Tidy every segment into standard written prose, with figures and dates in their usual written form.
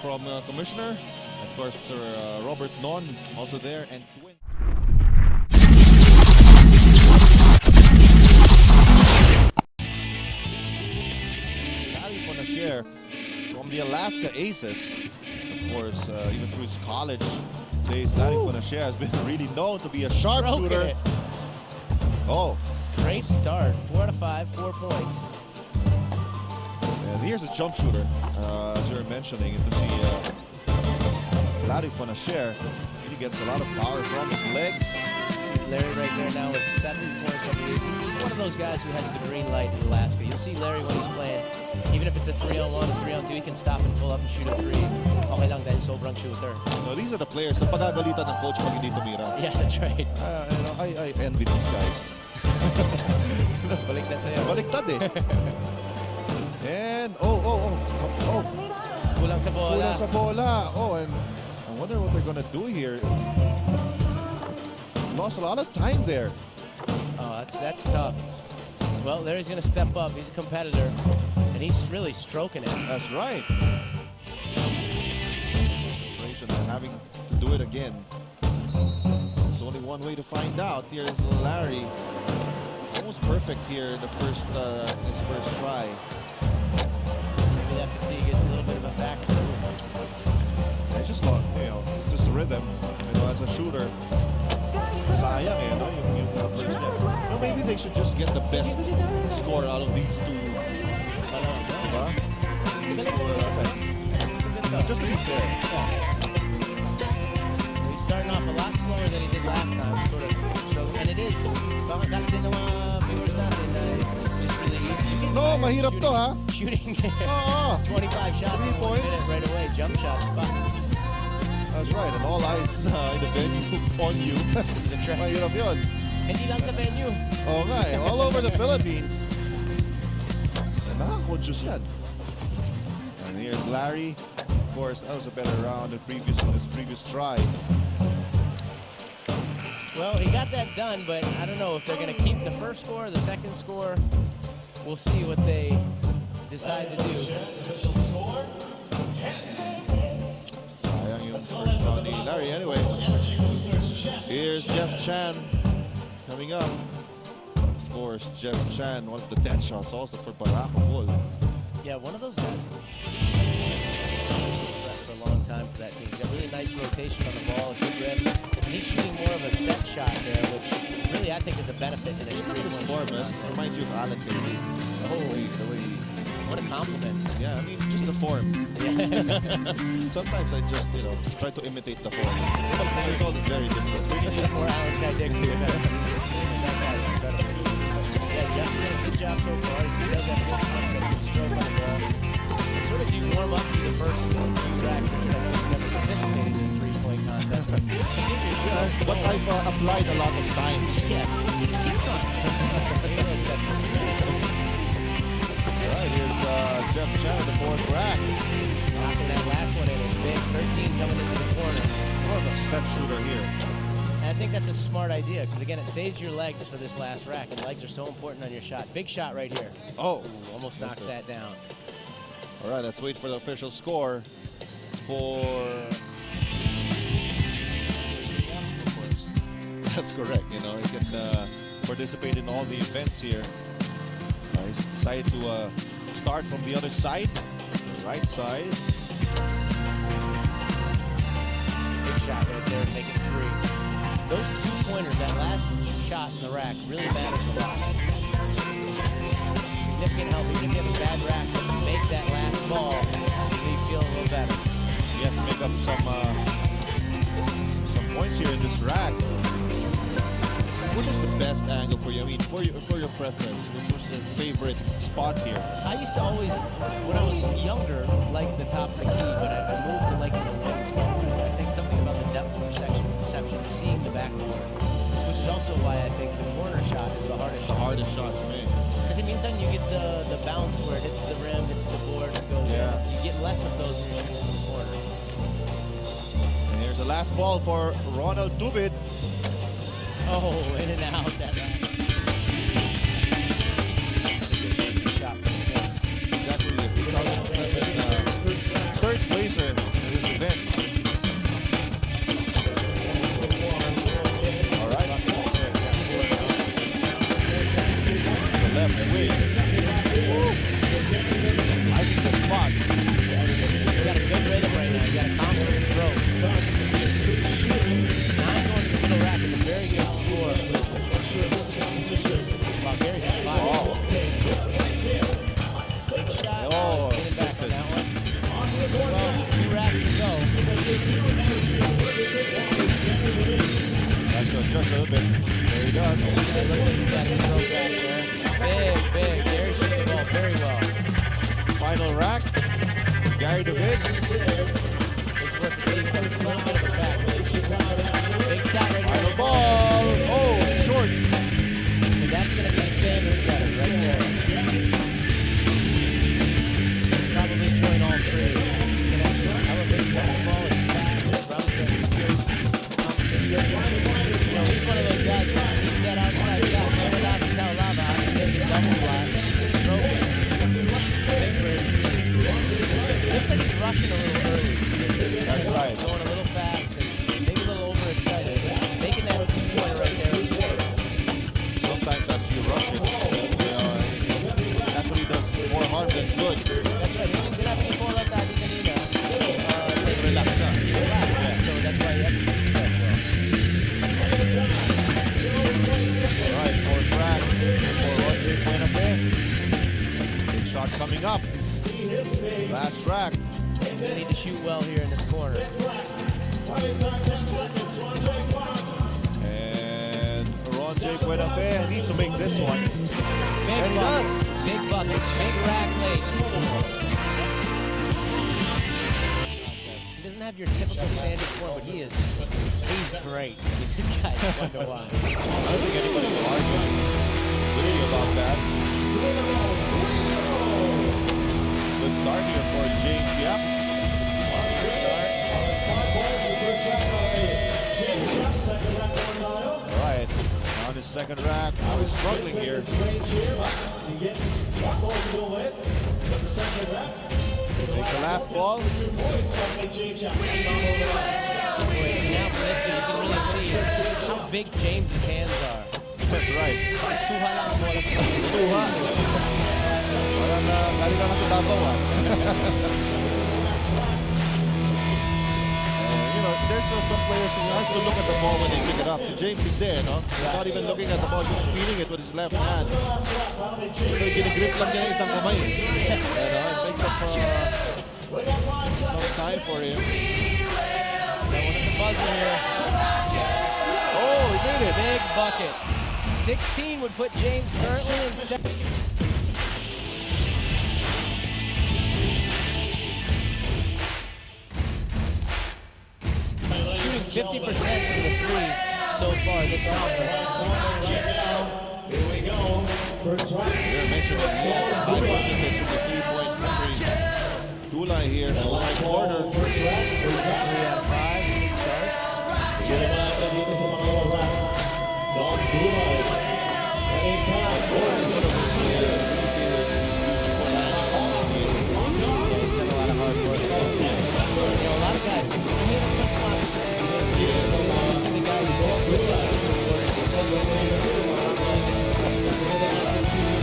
from Commissioner. Of course, Sir Robert Non also there. And Fonacier from the Alaska Aces. Of course, even through his college days, Fonacier has been really known to be a sharpshooter. Oh, great start. 4 out of 5, 4 points. And here's a jump shooter, as you were mentioning. You can see Larry Fonacier really gets a lot of power from his legs. Larry right there now with 7 points on the 8. He's one of those guys who has the green light in Alaska. You'll see Larry when he's playing, even if it's a 3-on-1 or 3-on-2, he can stop and pull up and shoot a 3. Okay lang dahil sobrang shooter. No, these are the players na pagagalitan ng coach pag hindi tumira. Yeah, that's right. I envy these guys. Baliktad sa'yo. Baliktad eh. And, Kulang sa bola. Kulang sa bola. Oh, and I wonder what they're gonna do here. Lost a lot of time there. Oh, that's tough. Well, Larry's gonna step up. He's a competitor, and he's really stroking it. That's right. Having to do it again. There's only one way to find out. Here's Larry. Almost perfect here the first his first try. Maybe that fatigue is a little bit of a factor. I just thought, it's just a rhythm. As a shooter. Sayang yung first step. Maybe they should just get the best score out of these two. Diba? Just to be fair. He's starting off a lot slower than he did last time, sort of. And it is. Baka din ng mga viewers natin it's just really easy. No, mahirap to, ha? Shooting 25 shots in 1 minute right away. Jump shots. That's right, and all eyes in the venue on you. Mahirap yun. Hindi lang sa venue. Oo nga eh, all over the Philippines. Nakaka-conscious yan. And here's Larry. Of course, that was a better round than his previous try. Well, he got that done, but I don't know if they're going to keep the first score or the second score. We'll see what they decide to do. Official score, 10. First round ni Larry. Anyway, here's Jeff Chan coming up. Of course, Jeff Chan, one of the 10 shots also for Barako Bull. Yeah, one of those guys for a long time for that team. He's got really nice rotation on the ball, good rest. And he's shooting more of a set shot there, which really I think is a benefit in a 3-1 form. It reminds you of Alan maybe. The way what a compliment. Yeah, I mean, just the form. Sometimes I just, try to imitate the form. The result is very different. We need more Alan Kaidik to that guy's incredible. Yeah, Jeff did a good job so far. He does have good concept and stroke on the ball. And sort of you warm up to the first few racks. I know he's never participated in 3-point contest. But I've applied a lot of times. Yeah, keep Alright, here's Jeff Chan, the 4th rack. Knocking that last one in was big. 13 coming into the corner. More of a set shooter here. And I think that's a smart idea because, again, it saves your legs for this last rack, and legs are so important on your shot. Big shot right here. Oh. Ooh, almost knocks that down. All right, let's wait for the official score for... That's correct, he can participate in all the events here. He's decided to start from the other side, the right side. Big shot right there, making 3. Those 2-pointers, that last shot in the rack really matters a lot. Significant help, even if you have a bad rack, but you make that last ball, you feel a little better. You have to make up some points here in this rack. What is the best angle for you? I mean, for your preference, which was your favorite spot here? I used to always, when I was younger, like the top of the key, but I moved to liking the wings more. I think something about the depth of perception, seeing the backboard, which is also why I think the corner shot is the hardest shot. The hardest shot to me. Because it means then you get the bounce where it hits the rim, hits the board, it goes in. You get less of those when you're shooting from the corner. And here's the last ball for Ronald Tubid. Oh, in and out that last. Exactly, the 2007 third placer That's just a little bit. There he does. Big. There's shooting the ball very well. Final rack. Gary David. It's worth the deep, but it's a little bit of a back. Big shot right Final there. ball. Oh, short. And that's going to be the same Ritualo right there. Probably point all three. Elevate the ball is fast. Probably going to he's one of those guys who keeps that outside shot. Never lost his lava. I can take a double block. Stroke it. Big bridge. Looks like he's rushing a little early. That's right. Going a little fast and maybe a little overexcited. Making that 2-pointer right there. Sometimes that's you rushing. That's what he does more harm than good. That's right. Yung sinabi ni Paul at dati kanina, relax na. Relax. So that's why you have to be careful. Alright, fourth rack for Ronjay Buenafe. Big shot coming up. Last rack. They need to shoot well here in this corner. And Ronjay Buenafe needs to make this one. Big bucket. Big bucket. Big rack late. He doesn't have your typical standing form, but he's great. This guy's fun to watch. I don't think anybody will argue really about that. Good start here for James Yap. Alright, on his second rack. Now he's struggling here. Take the last ball. Now lifted, you can really see how big James's hands are. That's right. Suha lang ang bola. Suha. Parang galing lang sa tabaw there's some players who has to look at the ball when they pick it up. So James is there, no? He's not even looking at the ball, just feeling it with his left hand. So ginigrip lang niya isang kamay. It makes up some time for him. The buzzer here. Oh, he did it. Big bucket. 16 would put James currently in second. Shooting 50% from the three so far this conference. Here we go. First round. Here mentioned that he has 5 buckets from the 3-point range. Dulay here in the right corner. 3 out of 5. A lot of guys.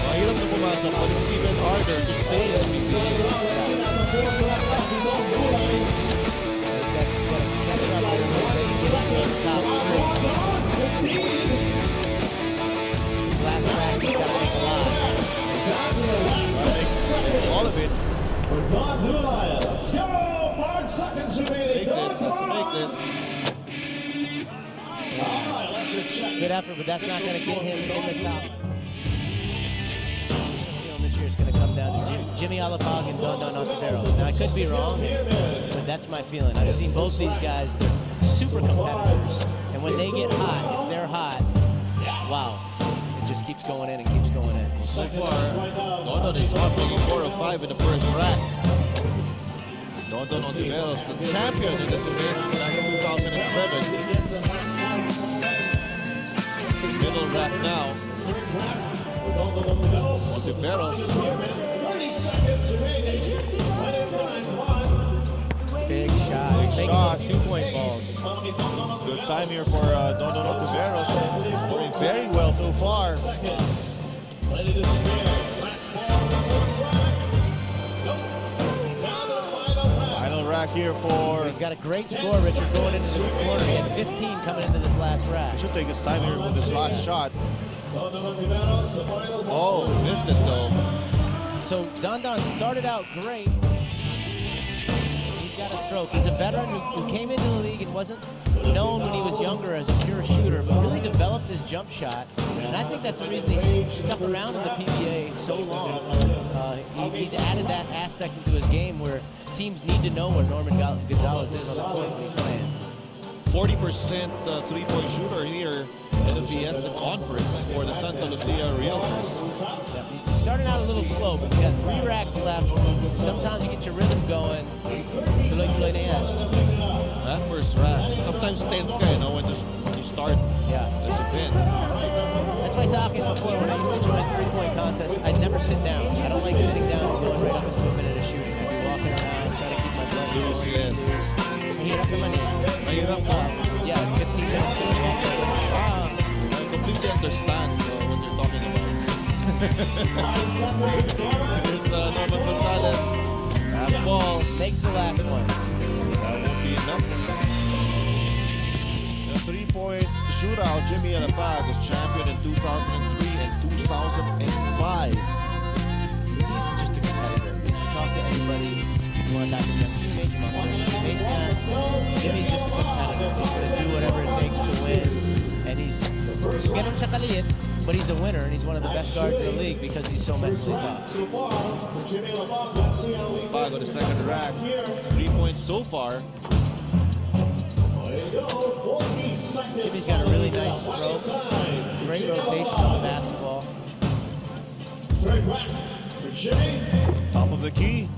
Mahirap na pumasok, but it's even harder to stay in the game. Last rack, he's got to make a lot. All of it. For Dulay. Let's go. 5 seconds remaining. Let's make this. All right, let's just check. Good effort, but that's not going to get him in the top. This year is going to come down to Jimmy Alapag and Dondon Hontiveros. Now, I could be wrong, but that's my feeling. I've seen both these guys. They're super competitors. And when they get hot, if they're hot, wow. It just keeps going in and keeps going in. So far, Dondon is up, making 4 of 5 in the first rack. Dondon Hontiveros, the champion in this event back in 2007. Middle rack now. Hontiveros. 30 seconds remaining. Big shot. Big shot. 2-point balls. Good time here for Dondon Hontiveros. Doing very well so far. Ready to spin. Last ball. Down to the final round. Final rack here for... He's got a great score, Richard, going into the quarter. He had 15 coming into this last rack. He should take his time here with this last shot. Dondon Hontiveros, the final ball. Oh, missed it though. So Dondon started out great. He's got a stroke. He's a veteran who came into the league and wasn't known when he was younger as a pure shooter, but really developed his jump shot. And I think that's the reason he's stuck around in the PBA so long. He's added that aspect into his game where teams need to know where Norman Gonzales is on the court when he's playing. 40% three-point shooter here in the Fiesta Conference for the Santa Lucia Realtors. Yeah, he's starting out a little slow, but he's got 3 racks left. Sometimes you get your rhythm going. Tuloy-tuloy na yan. That first rack, sometimes tense ka, you know, when you start. Yeah. There's a pin. That's why soccer before, when I used to join three-point contests, I'd never sit down. I don't like sitting down and going right up into a minute of shooting. I'd be walking around, trying to keep my blood Loose, yes. Mahirap naman eh. Mahirap ka. Yeah, 15 minutes. I completely understand what you're talking about. Here's Norman Gonzales. Last ball. Makes the last one. That won't be enough. The three-point shootout, Jimmy Alapag was champion in 2003 and 2005. He's just a competitor. You talk to anybody who wants to have a teammate, Jimmy's just a competitor. He's going to do whatever it takes to win. And he's ganun siya kaliit, but he's a winner, and he's one of the best guards in the league because he's so mentally tough. Alapag on the second rack. 3 points so far. Jimmy's got a really nice stroke. Great rotation on the basketball. Top of the key.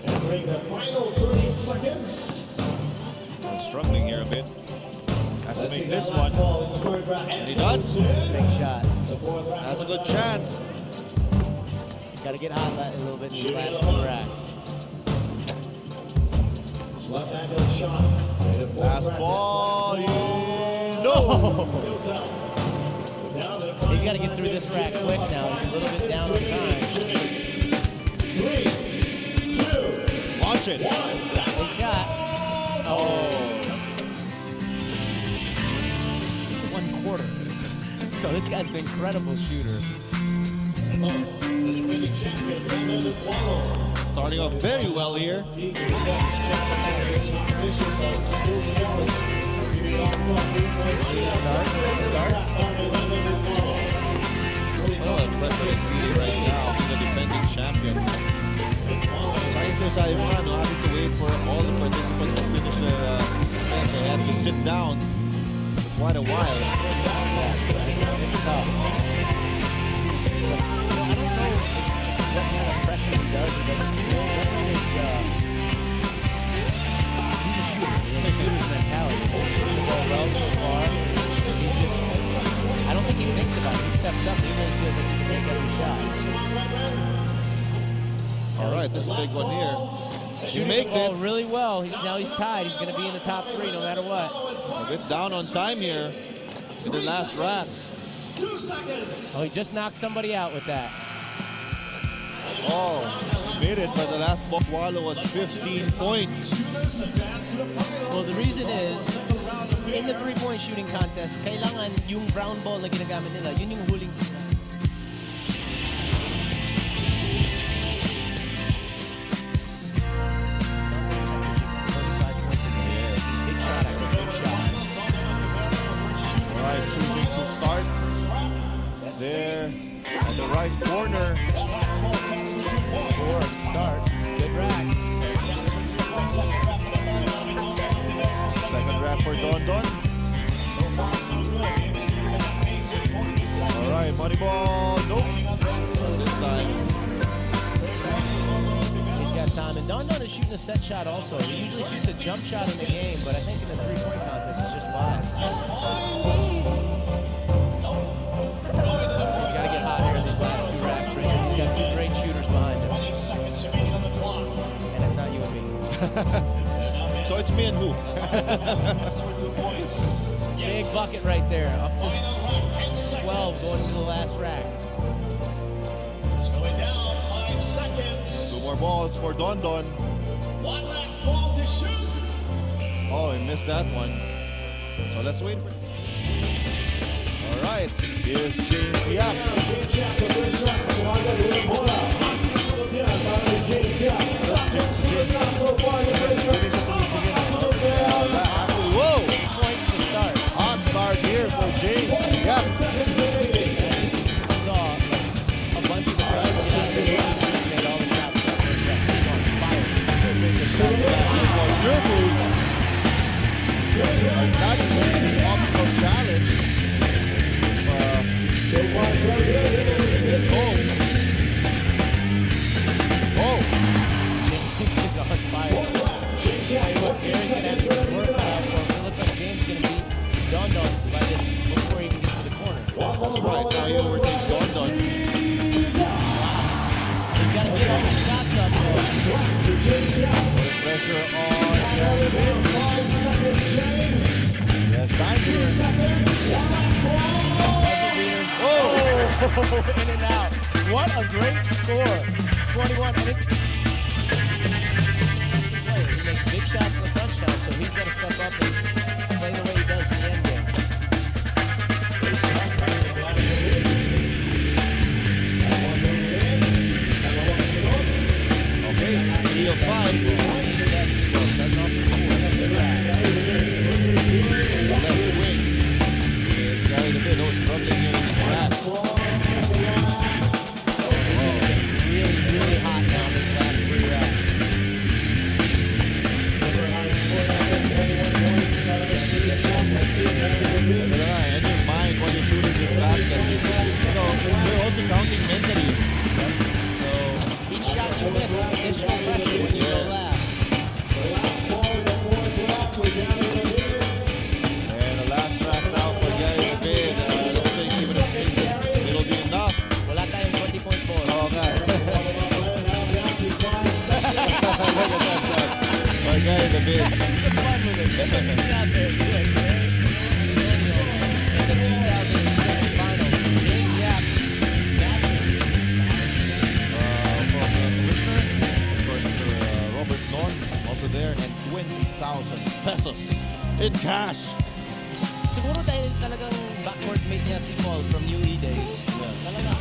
Entering the final 30 seconds. I'm struggling here a bit. Has to make this one. And he does. Big shot. Has a good chance. He's got to get hot a little bit in the last 2 racks. Left-handed shot. Last ball. No! He's got to get through this rack quick now. He's a little bit down on time. 3, 2, Watch it. Big shot. Oh. 1/4. So this guy's an incredible shooter. Starting off very well here. Well, a preference right now. He's the defending champion. Sabi nga, no, having to wait for all the participants to finish their match. They had to sit down for quite a while. It's tough. I don't know what kind of pressure he does. He doesn't feel he's a shooter. He has a shooter's mentality. He's shooting the ball well so far. I don't think he thinks about it. He steps up. He really feels like he can make every shot. All right, this is a big one here. He makes it. Really well. Now he's tied. He's going to be in the top 3 no matter what. A bit down on time here in the last rack. 2 seconds. Oh, he just knocked somebody out with that. Oh, made it, but the last ball Walo was 15 points. Well, the reason is, in the three-point shooting contest, kailangan yung brown ball na ginagamit nila, yun yung huling. Choosing to start there at the right corner. Four start. Good rack. Second rack for Dondon. All right, money ball. Nope. This time. He's got time. And Dondon is shooting a set shot also. He usually shoots a jump shot in the game, but I think in the three-point contest, it's just five. And it's not you and me. So it's me and who? Big bucket right there. Up to 12 going to the last rack. It's going down 5 seconds. 2 more balls for Dondon. 1 last ball to shoot. Oh, he missed that one. So let's wait for. All right, here's James Yap. Gary's going to have some work cut out for him. It looks like James is going to beat Dondon by this before he can get to the corner. That's right. Now you overtake Dondon. He's got to get all the shots up there. Pressure on Gary Bill. Yes, time here. Oh, in and out. What a great score. 21. And he makes big shots in the touchdown, so he's got to step up and play the way he does in the end game. Okay, 3 of 5. Left wing. Gary Bill was struggling here in the grass. Really hot now in these last 3 rounds. In your mind when you're shooting this basket, you're also counting mentally. So Each shot you miss is additional pressure when you go last. And the last track now for Gary David. Looks like even a pace, it'll be enough. Wala tayong 20.4. Oh, okay. Look at that shot. For Gary David. Have some fun with it. Get some things out there. Good, right? In the 2006 finals, James Yap, From the commissioner, of course, Robert Norn, also there, and 20,000 pesos in cash. siguro dahil talagang backcourt mate niya si Paul from UAE days. Talaga,